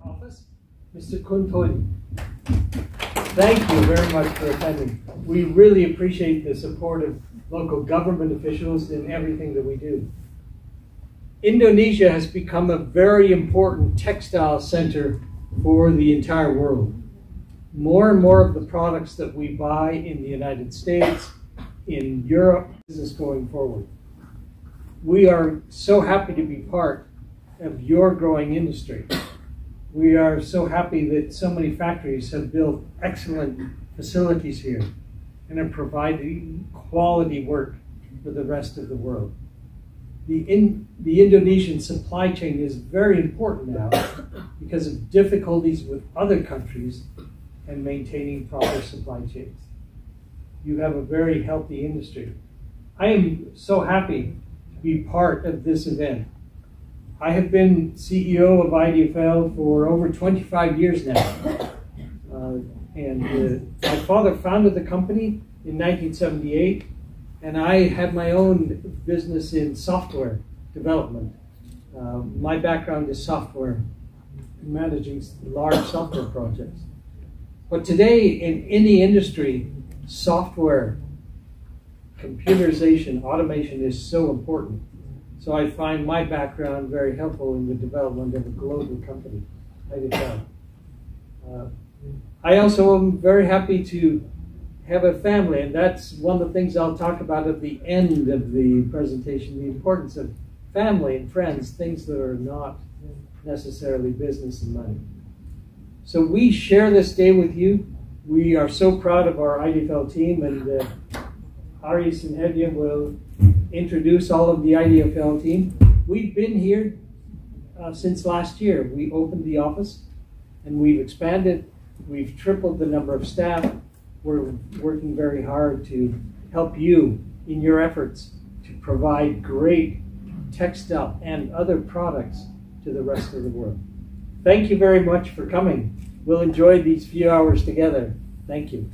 Office, Mr. Kuntoli. Thank you very much for attending. We really appreciate the support of local government officials in everything that we do. Indonesia has become a very important textile center for the entire world. More and more of the products that we buy in the United States, in Europe, is going forward. We are so happy to be part of your growing industry. We are so happy that so many factories have built excellent facilities here and are providing quality work for the rest of the world. The Indonesian supply chain is very important now because of difficulties with other countries and maintaining proper supply chains. You have a very healthy industry. I am so happy to be part of this event. I have been CEO of IDFL for over 25 years now. My father founded the company in 1978, and I had my own business in software development. My background is software, managing large software projects. But today, in any industry, software, computerization, automation is so important. So I find my background very helpful in the development of a global company, IDFL. I also am very happy to have a family, and that's one of the things I'll talk about at the end of the presentation, the importance of family and friends, things that are not necessarily business and money. So we share this day with you. We are so proud of our IDFL team, and Aris and Herdien will introduce all of the IDFL team. We've been here since last year. We opened the office and we've expanded. We've tripled the number of staff. We're working very hard to help you in your efforts to provide great textile and other products to the rest of the world. Thank you very much for coming. We'll enjoy these few hours together. Thank you.